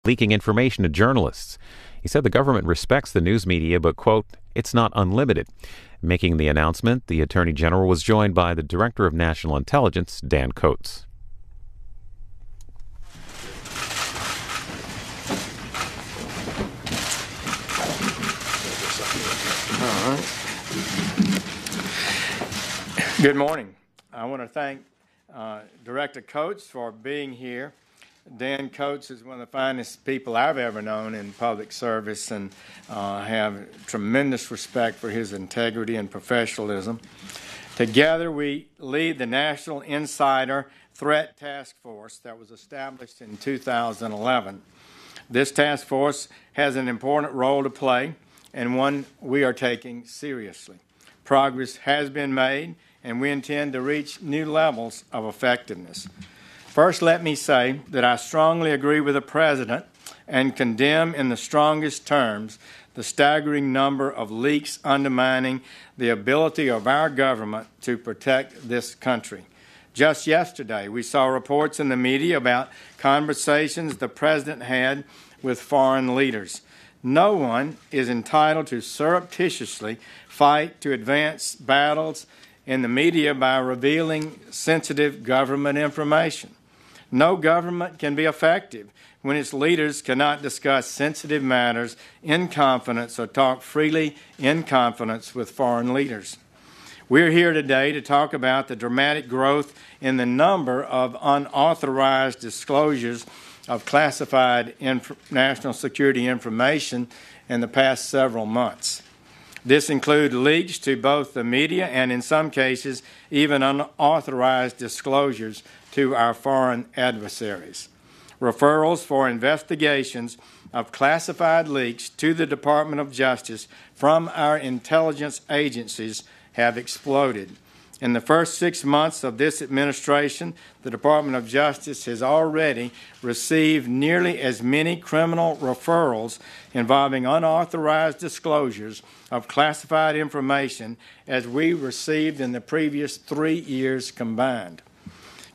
leaking information to journalists. He said the government respects the news media, but, quote, it's not unlimited. Making the announcement, the Attorney General was joined by the Director of National Intelligence, Dan Coats. All right. Good morning. I want to thank Director Coats for being here. Dan Coats is one of the finest people I've ever known in public service, and have tremendous respect for his integrity and professionalism. Together, we lead the National Insider Threat Task Force that was established in 2011. This task force has an important role to play, and one we are taking seriously. Progress has been made, and we intend to reach new levels of effectiveness. First, let me say that I strongly agree with the President and condemn in the strongest terms the staggering number of leaks undermining the ability of our government to protect this country. Just yesterday, we saw reports in the media about conversations the President had with foreign leaders. No one is entitled to surreptitiously fight to advance battles in the media by revealing sensitive government information. No government can be effective when its leaders cannot discuss sensitive matters in confidence or talk freely in confidence with foreign leaders. We're here today to talk about the dramatic growth in the number of unauthorized disclosures of classified national security information in the past several months. This includes leaks to both the media and, in some cases, even unauthorized disclosures to our foreign adversaries. Referrals for investigations of classified leaks to the Department of Justice from our intelligence agencies have exploded. In the first 6 months of this administration, the Department of Justice has already received nearly as many criminal referrals involving unauthorized disclosures of classified information as we received in the previous 3 years combined.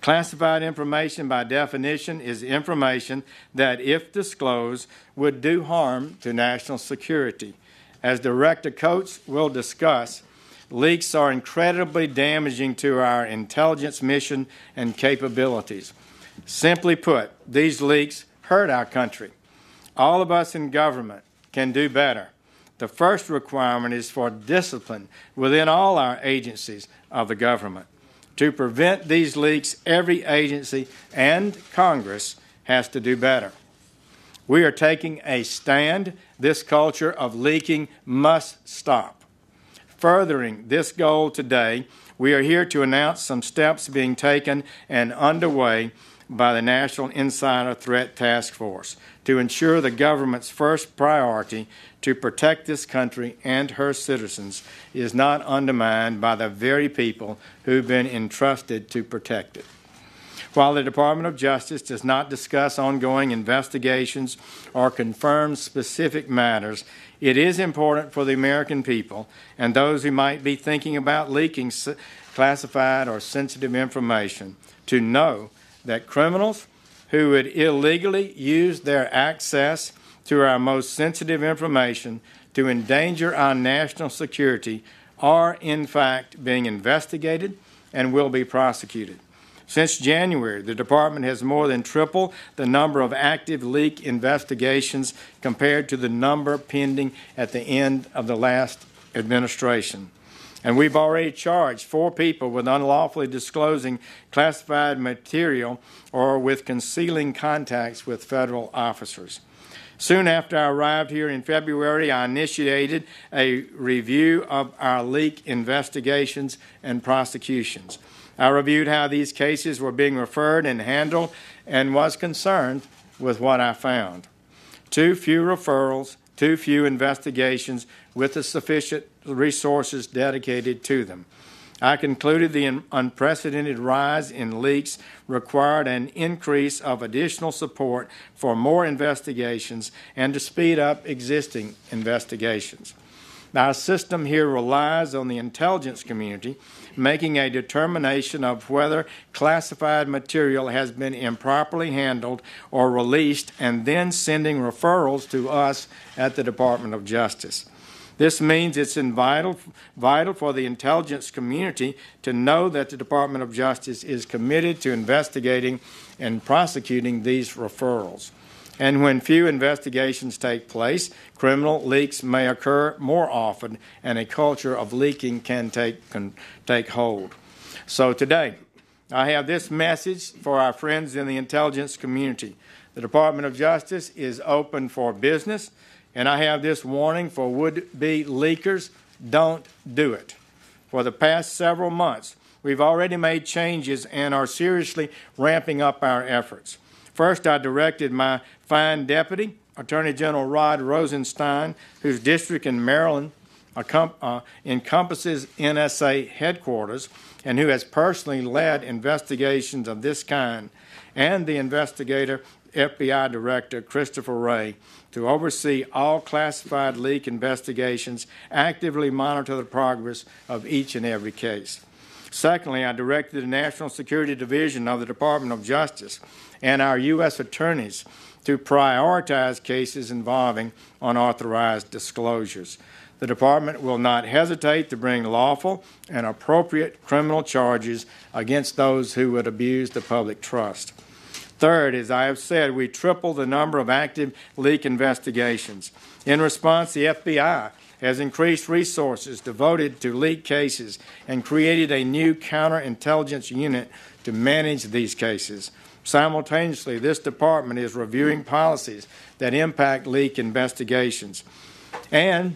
Classified information, by definition, is information that, if disclosed, would do harm to national security. As Director Coats will discuss, leaks are incredibly damaging to our intelligence mission and capabilities. Simply put, these leaks hurt our country. All of us in government can do better. The first requirement is for discipline within all our agencies of the government. To prevent these leaks, every agency and Congress has to do better. We are taking a stand. This culture of leaking must stop. Furthering this goal today, we are here to announce some steps being taken and underway by the National Insider Threat Task Force to ensure the government's first priority to protect this country and her citizens is not undermined by the very people who've been entrusted to protect it. While the Department of Justice does not discuss ongoing investigations or confirm specific matters, it is important for the American people and those who might be thinking about leaking classified or sensitive information to know that criminals who would illegally use their access to our most sensitive information to endanger our national security are, in fact, being investigated and will be prosecuted. Since January, the Department has more than tripled the number of active leak investigations compared to the number pending at the end of the last administration. And we've already charged 4 people with unlawfully disclosing classified material or with concealing contacts with federal officers. Soon after I arrived here in February, I initiated a review of our leak investigations and prosecutions. I reviewed how these cases were being referred and handled and was concerned with what I found. Too few referrals, too few investigations with the sufficient resources dedicated to them. I concluded the unprecedented rise in leaks required an increase of additional support for more investigations and to speed up existing investigations. Our system here relies on the intelligence community making a determination of whether classified material has been improperly handled or released, and then sending referrals to us at the Department of Justice. This means it's vital for the intelligence community to know that the Department of Justice is committed to investigating and prosecuting these referrals. And when few investigations take place, criminal leaks may occur more often, and a culture of leaking can take hold. So today, I have this message for our friends in the intelligence community. The Department of Justice is open for business, and I have this warning for would-be leakers: don't do it. For the past several months, we've already made changes and are seriously ramping up our efforts. First, I directed my fine deputy, Attorney General Rod Rosenstein, whose district in Maryland encompasses NSA headquarters and who has personally led investigations of this kind, and the investigator FBI Director Christopher Wray, to oversee all classified leak investigations, actively monitor the progress of each and every case. Secondly, I directed the National Security Division of the Department of Justice and our U.S. attorneys to prioritize cases involving unauthorized disclosures. The Department will not hesitate to bring lawful and appropriate criminal charges against those who would abuse the public trust. Third, as I have said, we tripled the number of active leak investigations. In response, the FBI has increased resources devoted to leak cases and created a new counterintelligence unit to manage these cases. Simultaneously, this department is reviewing policies that impact leak investigations. And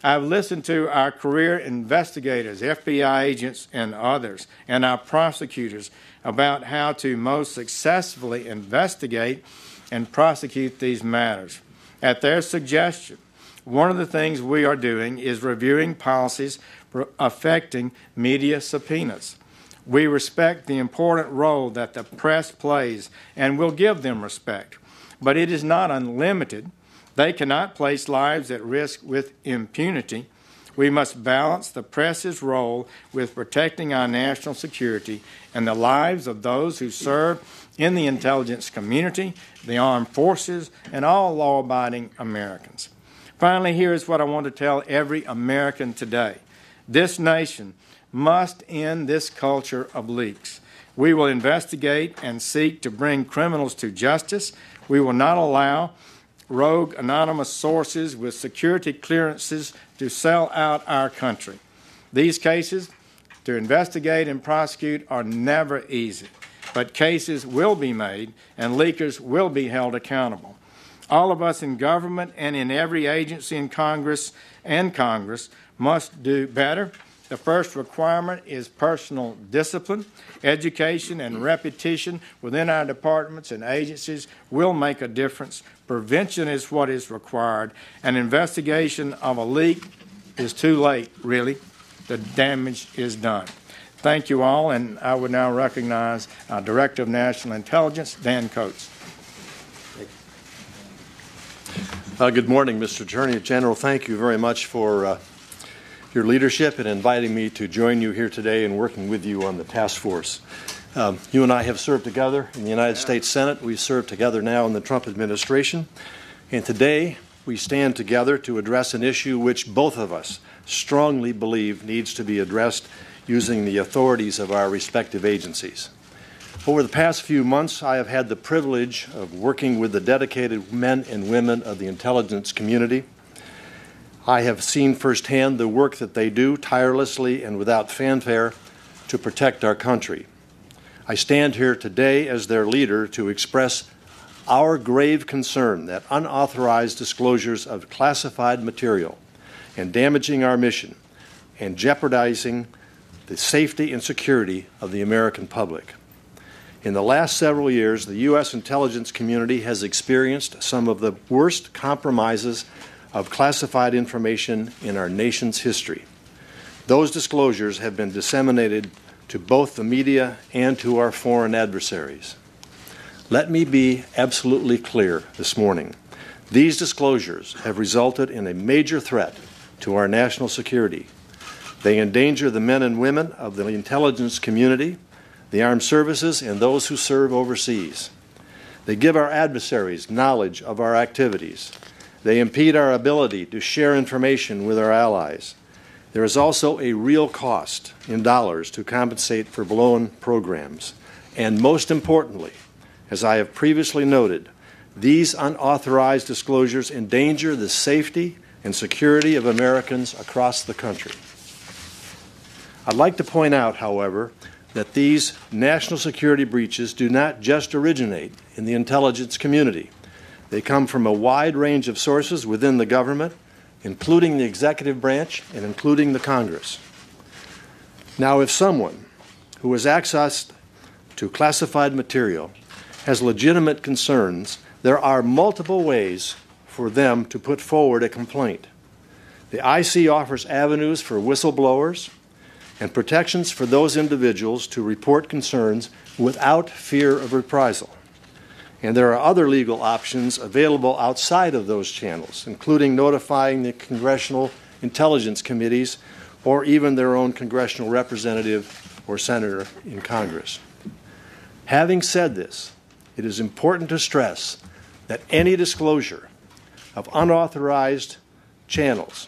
I've listened to our career investigators, FBI agents and others, and our prosecutors about how to most successfully investigate and prosecute these matters. At their suggestion, one of the things we are doing is reviewing policies affecting media subpoenas. We respect the important role that the press plays and will give them respect, but it is not unlimited. They cannot place lives at risk with impunity. We must balance the press's role with protecting our national security and the lives of those who serve in the intelligence community, the armed forces, and all law-abiding Americans. Finally, here is what I want to tell every American today. This nation must end this culture of leaks. We will investigate and seek to bring criminals to justice. We will not allow rogue anonymous sources with security clearances to sell out our country. These cases to investigate and prosecute are never easy, but cases will be made and leakers will be held accountable. All of us in government and in every agency in Congress must do better. The first requirement is personal discipline. Education and repetition within our departments and agencies will make a difference. Prevention is what is required. An investigation of a leak is too late, really. The damage is done. Thank you all, and I would now recognize our Director of National Intelligence, Dan Coates. Good morning, Mr. Attorney General. Thank you very much for your leadership and inviting me to join you here today and working with you on the task force. You and I have served together in the United States Senate. We've served together now in the Trump administration. And today we stand together to address an issue which both of us strongly believe needs to be addressed using the authorities of our respective agencies. Over the past few months, I have had the privilege of working with the dedicated men and women of the intelligence community. I have seen firsthand the work that they do tirelessly and without fanfare to protect our country. I stand here today as their leader to express our grave concern that unauthorized disclosures of classified material and damaging our mission and jeopardizing the safety and security of the American public. In the last several years, the U.S. intelligence community has experienced some of the worst compromises of classified information in our nation's history. Those disclosures have been disseminated to both the media and to our foreign adversaries. Let me be absolutely clear this morning. These disclosures have resulted in a major threat to our national security. They endanger the men and women of the intelligence community, the armed services, and those who serve overseas. They give our adversaries knowledge of our activities. They impede our ability to share information with our allies. There is also a real cost in dollars to compensate for blown programs. And most importantly, as I have previously noted, these unauthorized disclosures endanger the safety and security of Americans across the country. I'd like to point out, however, that these national security breaches do not just originate in the intelligence community. They come from a wide range of sources within the government, including the executive branch and including the Congress. Now, if someone who has access to classified material has legitimate concerns, there are multiple ways for them to put forward a complaint. The IC offers avenues for whistleblowers and protections for those individuals to report concerns without fear of reprisal. And there are other legal options available outside of those channels, including notifying the congressional intelligence committees or even their own congressional representative or senator in Congress. Having said this, it is important to stress that any disclosure of unauthorized channels,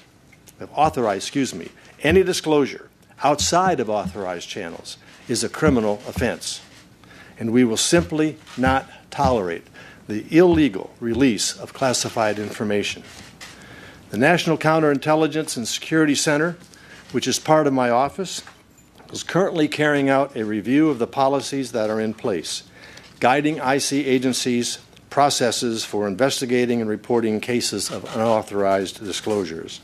any disclosure outside of authorized channels is a criminal offense, and we will simply not tolerate the illegal release of classified information. The National Counterintelligence and Security Center, which is part of my office, is currently carrying out a review of the policies that are in place, guiding IC agencies' processes for investigating and reporting cases of unauthorized disclosures.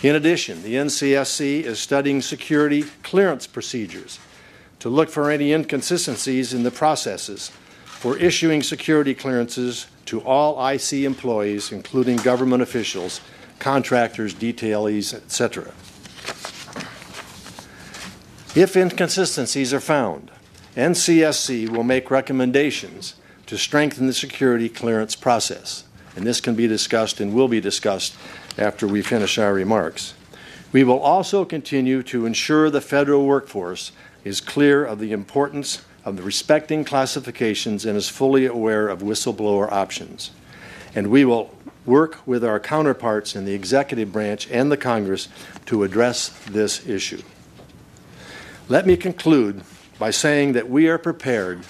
In addition, the NCSC is studying security clearance procedures to look for any inconsistencies in the processes for issuing security clearances to all IC employees, including government officials, contractors, detailees, etc. If inconsistencies are found, NCSC will make recommendations to strengthen the security clearance process, and this can be discussed and will be discussed after we finish our remarks. We will also continue to ensure the federal workforce is clear of the importance of respecting classifications and is fully aware of whistleblower options. And we will work with our counterparts in the executive branch and the Congress to address this issue. Let me conclude by saying that we are prepared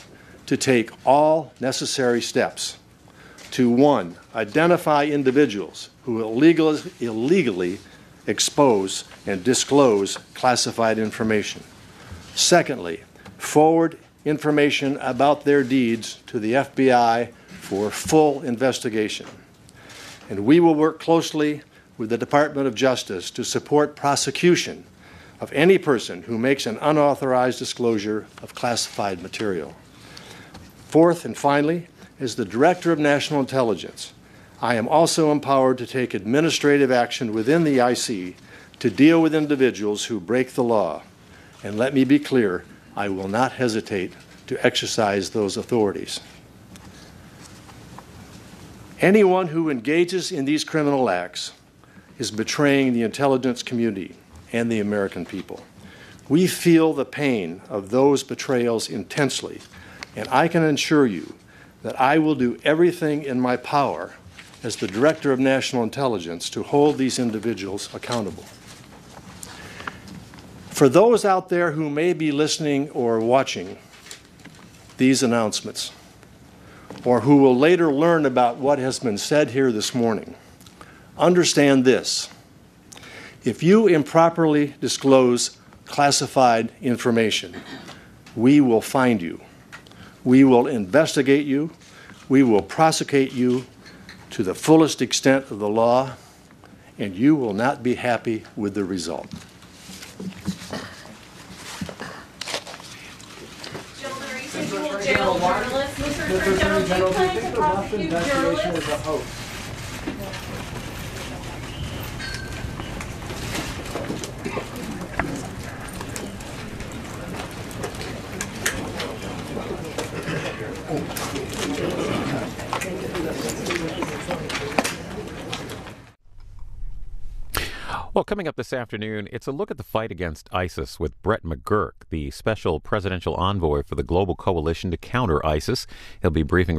to take all necessary steps to, one, identify individuals who illegally expose and disclose classified information. Secondly, forward information about their deeds to the FBI for full investigation. And we will work closely with the Department of Justice to support prosecution of any person who makes an unauthorized disclosure of classified material. Fourth and finally, as the Director of National Intelligence, I am also empowered to take administrative action within the IC to deal with individuals who break the law. And let me be clear, I will not hesitate to exercise those authorities. Anyone who engages in these criminal acts is betraying the intelligence community and the American people. We feel the pain of those betrayals intensely, and I can assure you that I will do everything in my power as the Director of National Intelligence to hold these individuals accountable. For those out there who may be listening or watching these announcements, or who will later learn about what has been said here this morning, understand this. If you improperly disclose classified information, we will find you. We will investigate you. We will prosecute you to the fullest extent of the law, and you will not be happy with the result. Jail journalist. Mr. Attorney General, do you plan to prosecute journalists? Well, coming up this afternoon, it's a look at the fight against ISIS with Brett McGurk, the special presidential envoy for the global coalition to counter ISIS. He'll be briefing